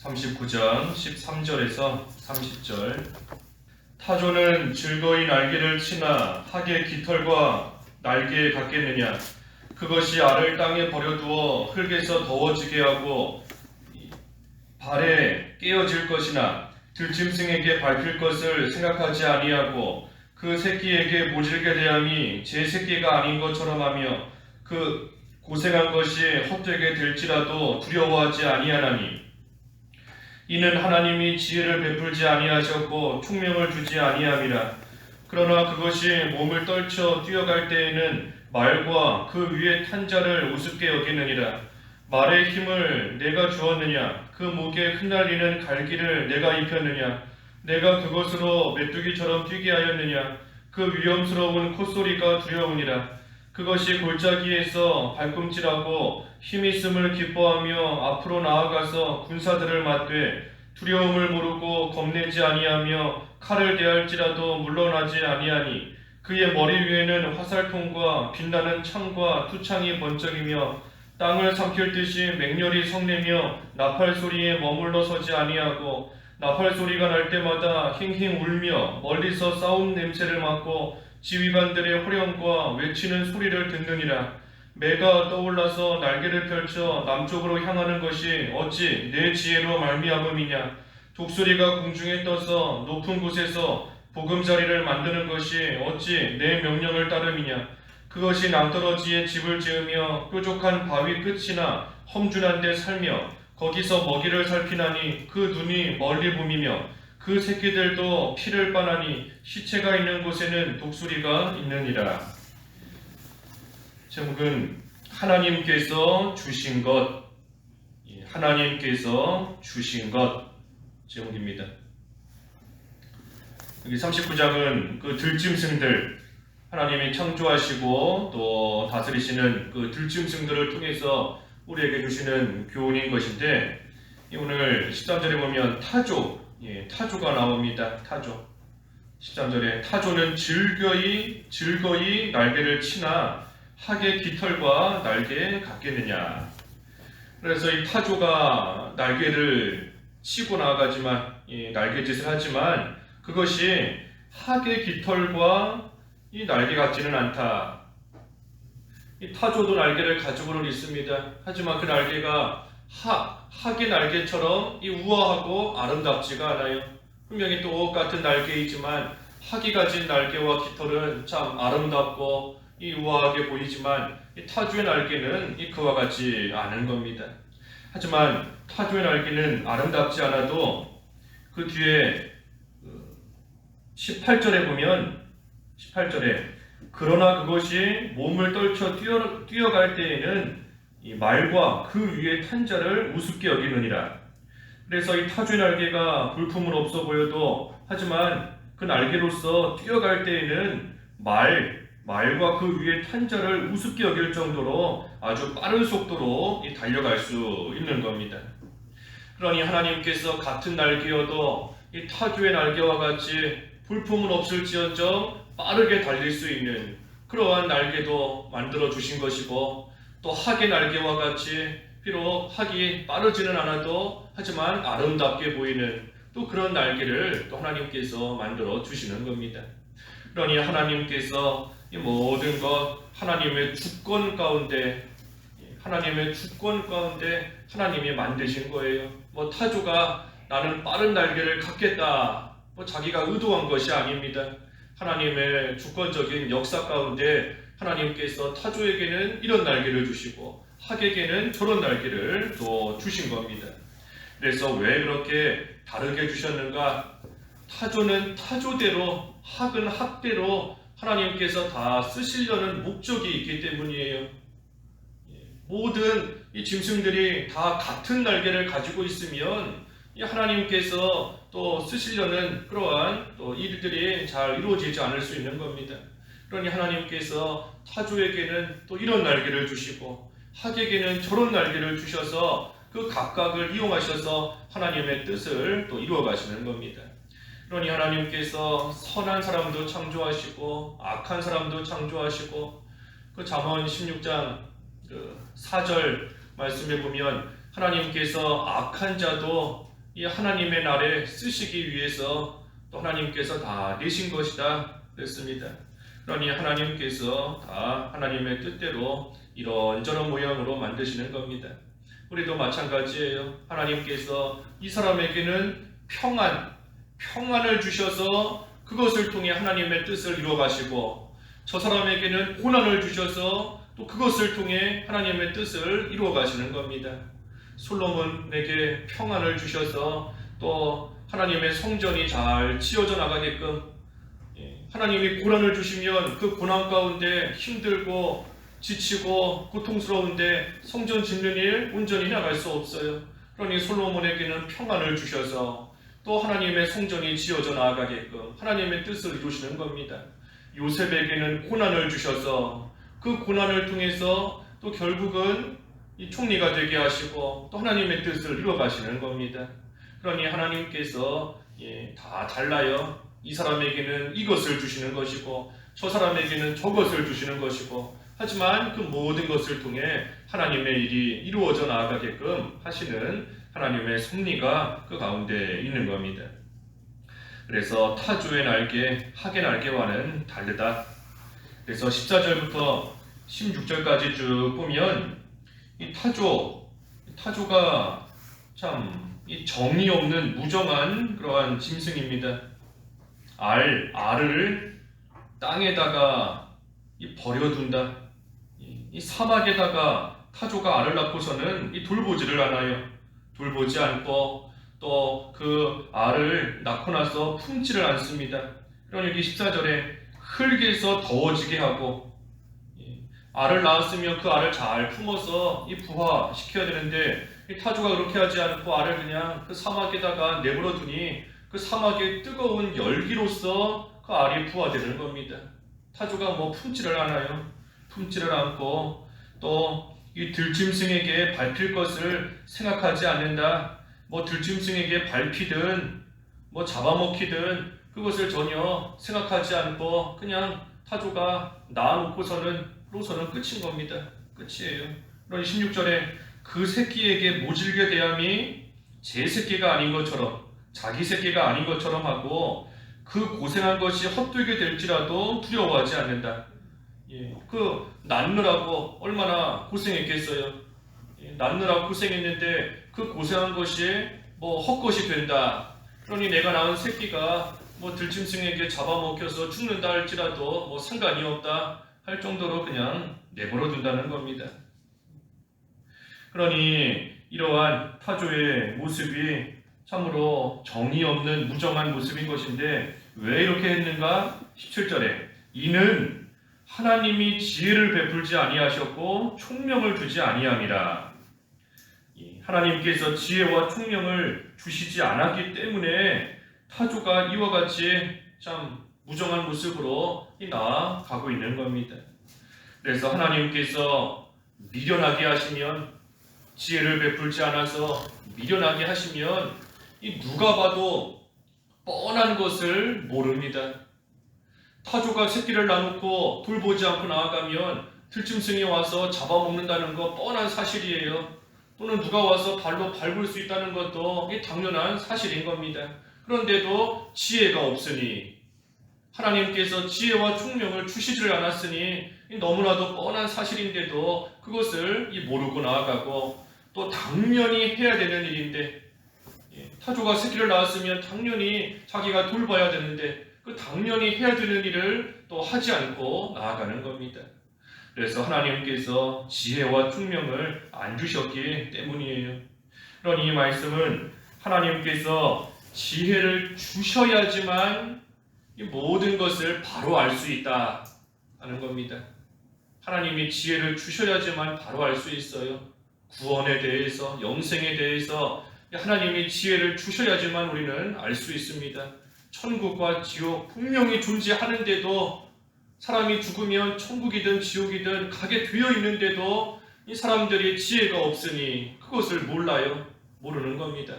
39장 13절에서 30절. 타조는 즐거이 날개를 치나 학의 깃털과 날개에 같겠느냐. 그것이 알을 땅에 버려두어 흙에서 더워지게 하고 발에 깨어질 것이나 들짐승에게 밟힐 것을 생각하지 아니하고 그 새끼에게 모질게 대함이 제 새끼가 아닌 것처럼 하며 그 고생한 것이 헛되게 될지라도 두려워하지 아니하나니 이는 하나님이 지혜를 베풀지 아니하셨고 총명을 주지 아니함이라. 그러나 그것이 몸을 떨쳐 뛰어갈 때에는 말과 그 위에 탄 자를 우습게 여기느니라. 말의 힘을 내가 주었느냐? 그 목에 흩날리는 갈기를 내가 입혔느냐? 내가 그것으로 메뚜기처럼 뛰게 하였느냐? 그 위험스러운 콧소리가 두려우니라. 그것이 골짜기에서 발꿈질하고 힘있음을 기뻐하며 앞으로 나아가서 군사들을 맞되 두려움을 모르고 겁내지 아니하며 칼을 대할지라도 물러나지 아니하니 그의 머리 위에는 화살통과 빛나는 창과 투창이 번쩍이며 땅을 삼킬 듯이 맹렬히 성내며 나팔 소리에 머물러 서지 아니하고 나팔 소리가 날 때마다 힝힝 울며 멀리서 싸움 냄새를 맡고 지휘관들의 호령과 외치는 소리를 듣느니라. 매가 떠올라서 날개를 펼쳐 남쪽으로 향하는 것이 어찌 내 지혜로 말미암음이냐. 독수리가 공중에 떠서 높은 곳에서 보금자리를 만드는 것이 어찌 내 명령을 따름이냐. 그것이 낭떠러지에 집을 지으며 뾰족한 바위 끝이나 험준한 데 살며 거기서 먹이를 살피나니 그 눈이 멀리 봄이며 그 새끼들도 피를 빠나니 시체가 있는 곳에는 독수리가 있느니라. 제목은 하나님께서 주신 것, 하나님께서 주신 것 제목입니다. 여기 39장은 그 들짐승들, 하나님이 창조하시고 또 다스리시는 그 들짐승들을 통해서 우리에게 주시는 교훈인 것인데, 오늘 13절에 보면 타조가 나옵니다. 타조. 13절에 타조는 즐거이 날개를 치나 학의 깃털과 날개에 같겠느냐. 그래서 이 타조가 날개를 치고 나아가지만, 날개짓을 하지만 그것이 학의 깃털과 이 날개 같지는 않다. 이 타조도 날개를 가지고는 있습니다. 하지만 그 날개가 학의 날개처럼 이 우아하고 아름답지가 않아요. 분명히 똑같은 날개이지만 학이 가진 날개와 깃털은 참 아름답고 이 우아하게 보이지만 이 타조의 날개는 그와 같지 않은 겁니다. 하지만 타조의 날개는 아름답지 않아도 그 뒤에 18절에 보면 18절에 그러나 그것이 몸을 떨쳐 뛰어갈 때에는 이 말과 그 위에 탄 자를 우습게 여기느니라. 그래서 이 타조의 날개가 볼품은 없어 보여도 하지만 그 날개로서 뛰어갈 때에는 말과 그 위에 탄 자를 우습게 여길 정도로 아주 빠른 속도로 달려갈 수 있는 겁니다. 그러니 하나님께서 같은 날개여도 이 타조의 날개와 같이 볼품은 없을지언정 빠르게 달릴 수 있는 그러한 날개도 만들어 주신 것이고, 또 학의 날개와 같이 비록 학이 빠르지는 않아도 하지만 아름답게 보이는 또 그런 날개를 또 하나님께서 만들어 주시는 겁니다. 그러니 하나님께서 이 모든 것 하나님의 주권 가운데 하나님이 만드신 거예요. 타조가 나는 빠른 날개를 갖겠다, 자기가 의도한 것이 아닙니다. 하나님의 주권적인 역사 가운데 하나님께서 타조에게는 이런 날개를 주시고 학에게는 저런 날개를 또 주신 겁니다. 그래서 왜 그렇게 다르게 주셨는가? 타조는 타조대로, 학은 학대로 하나님께서 다 쓰시려는 목적이 있기 때문이에요. 모든 이 짐승들이 다 같은 날개를 가지고 있으면 하나님께서 또 쓰시려는 그러한 또 일들이 잘 이루어지지 않을 수 있는 겁니다. 그러니 하나님께서 타조에게는 또 이런 날개를 주시고 학에게는 저런 날개를 주셔서 그 각각을 이용하셔서 하나님의 뜻을 또 이루어 가시는 겁니다. 그러니 하나님께서 선한 사람도 창조하시고 악한 사람도 창조하시고, 그 잠언 16장 4절 말씀에 보면 하나님께서 악한 자도 이 하나님의 날에 쓰시기 위해서 또 하나님께서 다 내신 것이다 그랬습니다. 그러니 하나님께서 다 하나님의 뜻대로 이런저런 모양으로 만드시는 겁니다. 우리도 마찬가지예요. 하나님께서 이 사람에게는 평안을 주셔서 그것을 통해 하나님의 뜻을 이루어 가시고, 저 사람에게는 고난을 주셔서 또 그것을 통해 하나님의 뜻을 이루어 가시는 겁니다. 솔로몬에게 평안을 주셔서 또 하나님의 성전이 잘 지어져 나가게끔, 하나님이 고난을 주시면 그 고난 가운데 힘들고 지치고 고통스러운데 성전 짓는 일 온전히 나갈 수 없어요. 그러니 솔로몬에게는 평안을 주셔서 또 하나님의 성전이 지어져 나가게끔 하나님의 뜻을 이루시는 겁니다. 요셉에게는 고난을 주셔서 그 고난을 통해서 또 결국은 이 총리가 되게 하시고 또 하나님의 뜻을 이루어 가시는 겁니다. 그러니 하나님께서 다 달라요. 이 사람에게는 이것을 주시는 것이고 저 사람에게는 저것을 주시는 것이고, 하지만 그 모든 것을 통해 하나님의 일이 이루어져 나가게끔 하시는 하나님의 섭리가 그 가운데 있는 겁니다. 그래서 타조의 날개, 학의 날개와는 다르다. 그래서 14절부터 16절까지 쭉 보면 이 타조가 참 이 정이 없는 무정한 그러한 짐승입니다. 알을 땅에다가 버려둔다. 이 사막에다가 타조가 알을 낳고서는 이 돌보지를 않아요. 돌보지 않고 또 그 알을 낳고 나서 품지를 않습니다. 그러니 여기 14절에 흙에서 더워지게 하고, 알을 낳았으면 그 알을 잘 품어서 부화시켜야 되는데 이 타조가 그렇게 하지 않고 알을 그냥 그 사막에다가 내버려 두니 그 사막의 뜨거운 열기로서 그 알이 부화되는 겁니다. 타조가 품지를 않아요. 품지를 않고 또 이 들짐승에게 밟힐 것을 생각하지 않는다. 들짐승에게 밟히든 잡아먹히든 그것을 전혀 생각하지 않고 그냥 타조가 낳아놓고서는 끝인 겁니다. 끝이에요. 그러니 16절에 그 새끼에게 모질게 대함이 제 새끼가 아닌 것처럼, 자기 새끼가 아닌 것처럼 하고 그 고생한 것이 헛되게 될지라도 두려워하지 않는다. 그 낳느라고 얼마나 고생했겠어요. 낳느라고 고생했는데 그 고생한 것이 헛것이 된다. 그러니 내가 낳은 새끼가 들짐승에게 잡아먹혀서 죽는다 할지라도 상관이 없다 할 정도로 그냥 내버려 둔다는 겁니다. 그러니 이러한 타조의 모습이 참으로 정의 없는 무정한 모습인 것인데 왜 이렇게 했는가? 17절에 이는 하나님이 지혜를 베풀지 아니하셨고 총명을 주지 아니함이라. 하나님께서 지혜와 총명을 주시지 않았기 때문에 타조가 이와 같이 참 무정한 모습으로 나아가고 있는 겁니다. 그래서 하나님께서 미련하게 하시면, 지혜를 베풀지 않아서 미련하게 하시면 누가 봐도 뻔한 것을 모릅니다. 타조가 새끼를 낳고 돌보지 않고 나아가면 들짐승이 와서 잡아먹는다는 거 뻔한 사실이에요. 또는 누가 와서 발로 밟을 수 있다는 것도 당연한 사실인 겁니다. 그런데도 지혜가 없으니, 하나님께서 지혜와 총명을 주시지를 않았으니 너무나도 뻔한 사실인데도 그것을 모르고 나아가고, 또 당연히 해야 되는 일인데, 타조가 새끼를 낳았으면 당연히 자기가 돌봐야 되는데 그 당연히 해야 되는 일을 또 하지 않고 나아가는 겁니다. 그래서 하나님께서 지혜와 총명을 안 주셨기 때문이에요. 그러니 이 말씀은 하나님께서 지혜를 주셔야지만 이 모든 것을 바로 알 수 있다 하는 겁니다. 하나님이 지혜를 주셔야지만 바로 알 수 있어요. 구원에 대해서, 영생에 대해서 하나님이 지혜를 주셔야지만 우리는 알 수 있습니다. 천국과 지옥 분명히 존재하는데도, 사람이 죽으면 천국이든 지옥이든 가게 되어 있는데도 이 사람들이 지혜가 없으니 그것을 몰라요. 모르는 겁니다.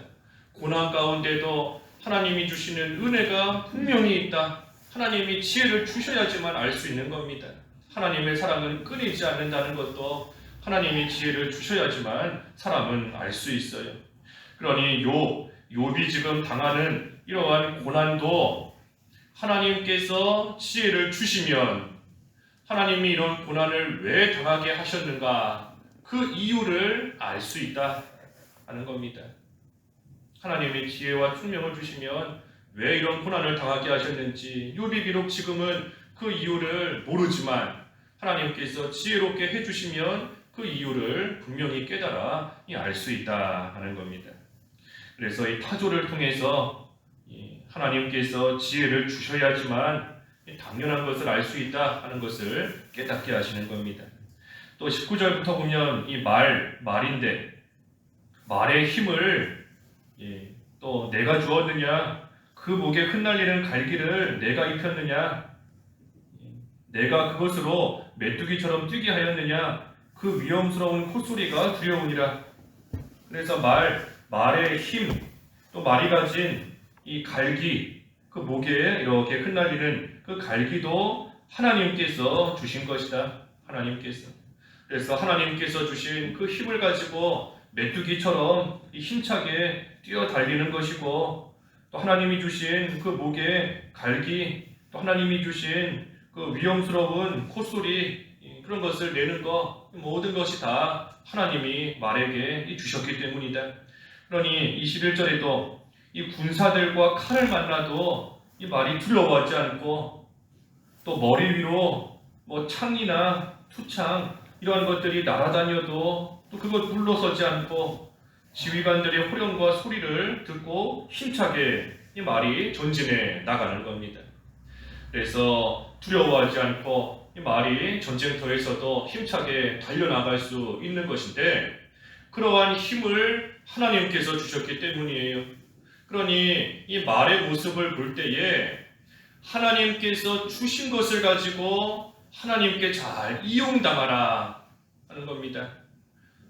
고난 가운데도 하나님이 주시는 은혜가 분명히 있다. 하나님이 지혜를 주셔야지만 알 수 있는 겁니다. 하나님의 사랑은 끊이지 않는다는 것도 하나님이 지혜를 주셔야지만 사람은 알 수 있어요. 그러니 욥이 지금 당하는 이러한 고난도 하나님께서 지혜를 주시면 하나님이 이런 고난을 왜 당하게 하셨는가 그 이유를 알 수 있다 하는 겁니다. 하나님의 지혜와 총명을 주시면 왜 이런 고난을 당하게 하셨는지 욥이 비록 지금은 그 이유를 모르지만 하나님께서 지혜롭게 해주시면 그 이유를 분명히 깨달아 알 수 있다 하는 겁니다. 그래서 이 타조를 통해서 하나님께서 지혜를 주셔야지만 당연한 것을 알 수 있다 하는 것을 깨닫게 하시는 겁니다. 또 19절부터 보면 이 말인데 말의 힘을 또 내가 주었느냐, 그 목에 흩날리는 갈기를 내가 입혔느냐, 내가 그것으로 메뚜기처럼 뛰게 하였느냐, 그 위험스러운 콧소리가 두려우니라. 그래서 말의 힘, 또 말이 가진 이 갈기, 그 목에 이렇게 흩날리는 그 갈기도 하나님께서 주신 것이다. 하나님께서. 그래서 하나님께서 주신 그 힘을 가지고 메뚜기처럼 힘차게 뛰어달리는 것이고, 또 하나님이 주신 그 목에 갈기, 또 하나님이 주신 그 위험스러운 콧소리, 그런 것을 내는 것, 모든 것이 다 하나님이 말에게 주셨기 때문이다. 그러니 21절에도 이 군사들과 칼을 만나도 이 말이 두려워하지 않고, 또 머리 위로 창이나 투창 이러한 것들이 날아다녀도 또 그것 물러서지 않고 지휘관들의 호령과 소리를 듣고 힘차게 이 말이 전진해 나가는 겁니다. 그래서 두려워하지 않고 이 말이 전쟁터에서도 힘차게 달려나갈 수 있는 것인데, 그러한 힘을 하나님께서 주셨기 때문이에요. 그러니 이 말의 모습을 볼 때에 하나님께서 주신 것을 가지고 하나님께 잘 이용당하라 하는 겁니다.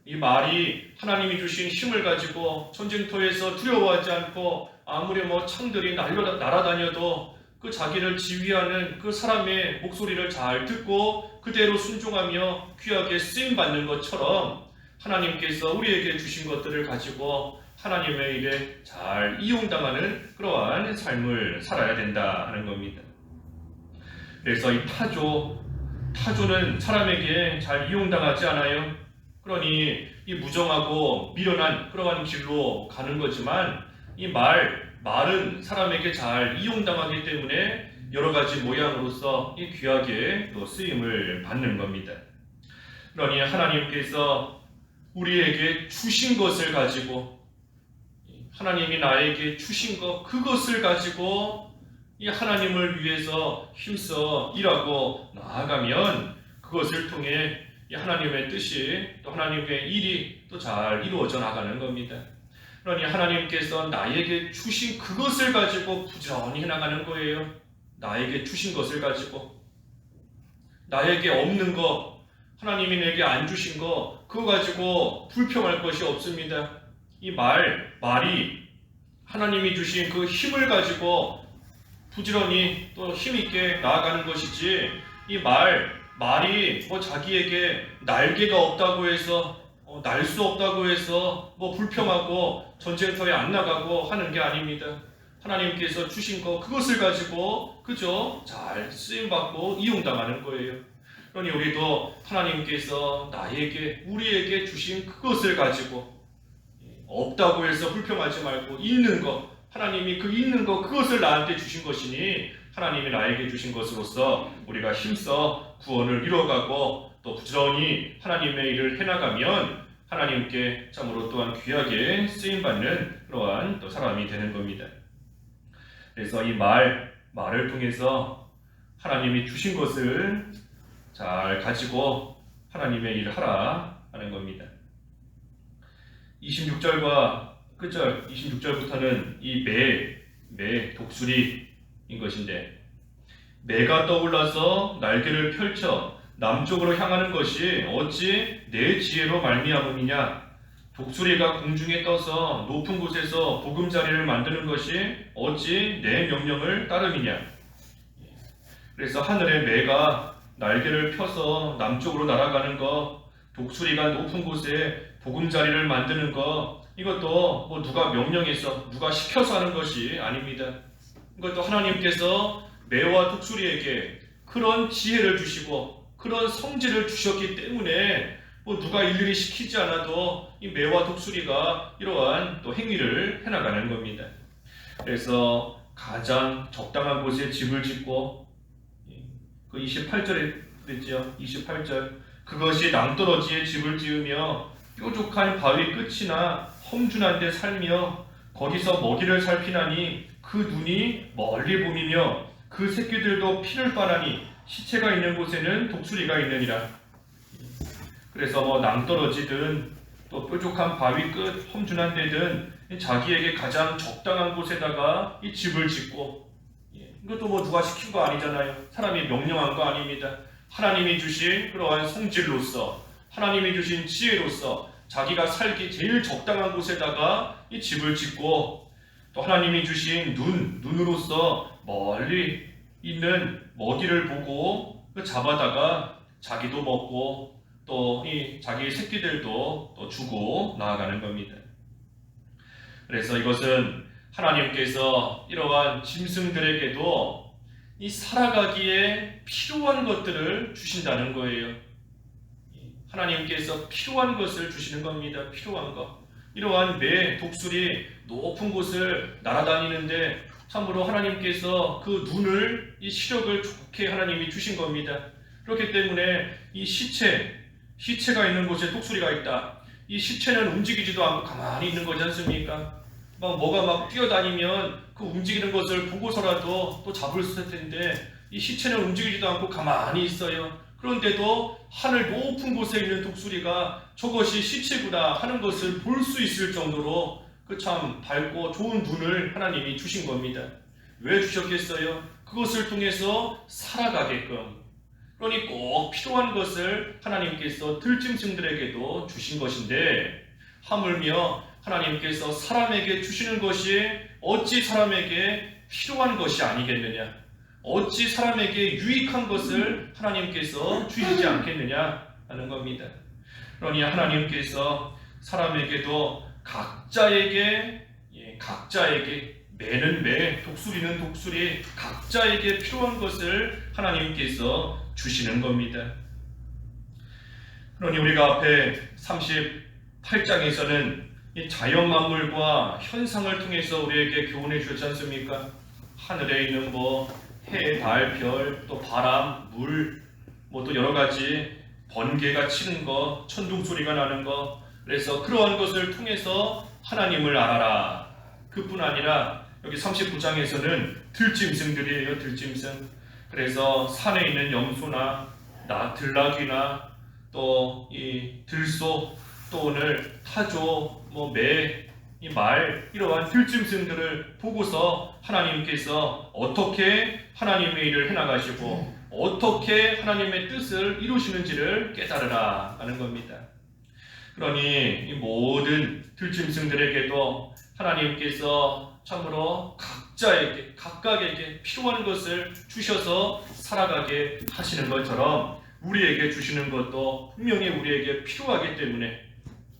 이 말이 하나님이 주신 힘을 가지고 전쟁터에서 두려워하지 않고 아무리 창들이 날아다녀도 그 자기를 지휘하는 그 사람의 목소리를 잘 듣고 그대로 순종하며 귀하게 쓰임받는 것처럼 하나님께서 우리에게 주신 것들을 가지고 하나님의 일에 잘 이용당하는 그러한 삶을 살아야 된다 하는 겁니다. 그래서 이 타조는 사람에게 잘 이용당하지 않아요. 그러니 이 무정하고 미련한 그러한 길로 가는 거지만 이 말은 사람에게 잘 이용당하기 때문에 여러 가지 모양으로서 이 귀하게 또 쓰임을 받는 겁니다. 그러니 하나님께서 우리에게 주신 것을 가지고, 하나님이 나에게 주신 것, 그것을 가지고 이 하나님을 위해서 힘써 일하고 나아가면 그것을 통해 이 하나님의 뜻이, 또 하나님의 일이 또 잘 이루어져 나가는 겁니다. 그러니 하나님께서 나에게 주신 그것을 가지고 부지런히 해나가는 거예요. 나에게 주신 것을 가지고. 나에게 없는 거, 하나님이 내게 안 주신 거, 그거 가지고 불평할 것이 없습니다. 이 말이 하나님이 주신 그 힘을 가지고 부지런히 또 힘있게 나아가는 것이지, 이 말이 자기에게 날개가 없다고 해서 날 수 없다고 해서 불평하고 전쟁터에 안 나가고 하는 게 아닙니다. 하나님께서 주신 거, 그것을 가지고 그저 잘 쓰임받고 이용당하는 거예요. 그러니 우리도 하나님께서 우리에게 주신 그것을 가지고 없다고 해서 불평하지 말고, 있는 것, 하나님이 그 있는 것, 그것을 나한테 주신 것이니 하나님이 나에게 주신 것으로서 우리가 힘써 구원을 이뤄가고 또 부지런히 하나님의 일을 해나가면 하나님께 참으로 또한 귀하게 쓰임받는 그러한 또 사람이 되는 겁니다. 그래서 이 말을 통해서 하나님이 주신 것을 잘 가지고 하나님의 일을 하라 하는 겁니다. 26절과 끝절 26절부터는 이 독수리인 것인데, 매가 떠올라서 날개를 펼쳐 남쪽으로 향하는 것이 어찌 내 지혜로 말미암음이냐? 독수리가 공중에 떠서 높은 곳에서 보금자리를 만드는 것이 어찌 내 명령을 따름이냐? 그래서 하늘의 매가 날개를 펴서 남쪽으로 날아가는 것, 독수리가 높은 곳에 보금자리를 만드는 것, 이것도 뭐 누가 명령해서 누가 시켜서 하는 것이 아닙니다. 이것도 하나님께서 매와 독수리에게 그런 지혜를 주시고 그런 성질을 주셨기 때문에 뭐 누가 일일이 시키지 않아도 이 매와 독수리가 이러한 또 행위를 해나가는 겁니다. 그래서 가장 적당한 곳에 집을 짓고 그 28절에 그랬죠. 28절 그것이 낭떠러지에 집을 지으며 뾰족한 바위 끝이나 험준한 데 살며 거기서 먹이를 살피나니 그 눈이 멀리 보이며 그 새끼들도 피를 빠나니 시체가 있는 곳에는 독수리가 있느니라. 그래서 뭐 낭떠러지든 또 뾰족한 바위 끝 험준한 데든 자기에게 가장 적당한 곳에다가 이 집을 짓고, 이것도 뭐 누가 시킨 거 아니잖아요. 사람이 명령한 거 아닙니다. 하나님이 주신 그러한 성질로서 하나님이 주신 지혜로서 자기가 살기 제일 적당한 곳에다가 이 집을 짓고, 또 하나님이 주신 눈으로서 멀리 있는 먹이를 보고 잡아다가 자기도 먹고 또 이 자기 새끼들도 또 주고 나아가는 겁니다. 그래서 이것은 하나님께서 이러한 짐승들에게도 이 살아가기에 필요한 것들을 주신다는 거예요. 하나님께서 필요한 것을 주시는 겁니다. 필요한 것. 이러한 매, 독수리 높은 곳을 날아다니는데 참으로 하나님께서 그 눈을, 이 시력을 좋게 하나님이 주신 겁니다. 그렇기 때문에 이 시체가 있는 곳에 독수리가 있다. 이 시체는 움직이지도 않고 가만히 있는 거지 않습니까? 뭐가 막 뛰어다니면 그 움직이는 것을 보고서라도 또 잡을 수 있을 텐데 이 시체는 움직이지도 않고 가만히 있어요. 그런데도 하늘 높은 곳에 있는 독수리가 저것이 시체구나 하는 것을 볼 수 있을 정도로 그 참 밝고 좋은 눈을 하나님이 주신 겁니다. 왜 주셨겠어요? 그것을 통해서 살아가게끔. 그러니 꼭 필요한 것을 하나님께서 들짐승들에게도 주신 것인데, 하물며 하나님께서 사람에게 주시는 것이 어찌 사람에게 필요한 것이 아니겠느냐? 어찌 사람에게 유익한 것을 하나님께서 주시지 않겠느냐 하는 겁니다. 그러니 하나님께서 사람에게도 각자에게 매는 매, 독수리는 독수리, 각자에게 필요한 것을 하나님께서 주시는 겁니다. 그러니 우리가 앞에 38장에서는 이 자연 만물과 현상을 통해서 우리에게 교훈해 주셨지 않습니까? 하늘에 있는 해, 달, 별, 또 바람, 물, 또 여러 가지 번개가 치는 것, 천둥 소리가 나는 것, 그래서 그러한 것을 통해서 하나님을 알아라. 그뿐 아니라 여기 39장에서는 들짐승들이에요. 들짐승. 그래서 산에 있는 염소나 들나귀나 또 이 들소, 또 오늘 타조, 매, 이 말, 이러한 들짐승들을 보고서 하나님께서 어떻게 하나님의 일을 해나가시고 어떻게 하나님의 뜻을 이루시는지를 깨달으라 하는 겁니다. 그러니 이 모든 들짐승들에게도 하나님께서 참으로 각각에게 필요한 것을 주셔서 살아가게 하시는 것처럼 우리에게 주시는 것도 분명히 우리에게 필요하기 때문에,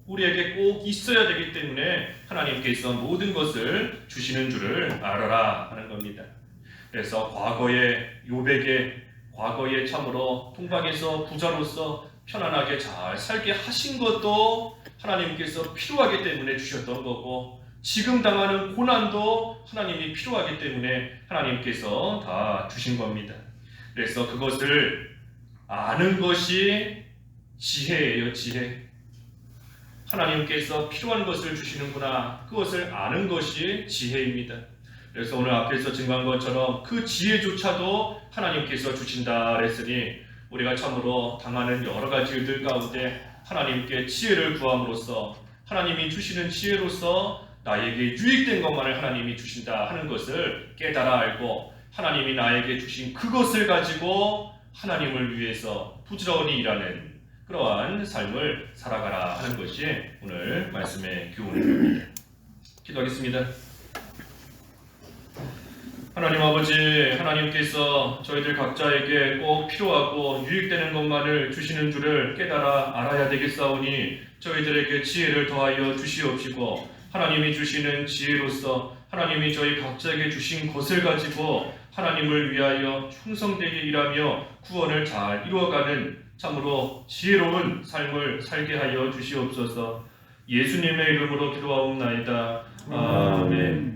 우리에게 꼭 있어야 되기 때문에 하나님께서 모든 것을 주시는 줄을 알아라 하는 겁니다. 그래서 과거에 참으로 동방에서 부자로서 편안하게 잘 살게 하신 것도 하나님께서 필요하기 때문에 주셨던 거고, 지금 당하는 고난도 하나님이 필요하기 때문에 하나님께서 다 주신 겁니다. 그래서 그것을 아는 것이 지혜예요. 지혜. 하나님께서 필요한 것을 주시는구나, 그것을 아는 것이 지혜입니다. 그래서 오늘 앞에서 증거한 것처럼 그 지혜조차도 하나님께서 주신다 그랬으니, 우리가 참으로 당하는 여러 가지 일들 가운데 하나님께 지혜를 구함으로써, 하나님이 주시는 지혜로서 나에게 유익된 것만을 하나님이 주신다 하는 것을 깨달아 알고, 하나님이 나에게 주신 그것을 가지고 하나님을 위해서 부지런히 일하는 그러한 삶을 살아가라 하는 것이 오늘 말씀의 교훈입니다. 기도하겠습니다. 하나님 아버지, 하나님께서 저희들 각자에게 꼭 필요하고 유익되는 것만을 주시는 줄을 깨달아 알아야 되겠사오니 저희들에게 지혜를 더하여 주시옵시고 하나님이 주시는 지혜로서 하나님이 저희 각자에게 주신 것을 가지고 하나님을 위하여 충성되게 일하며 구원을 잘 이루어가는 참으로 지혜로운 삶을 살게 하여 주시옵소서. 예수님의 이름으로 기도하옵나이다. 아멘.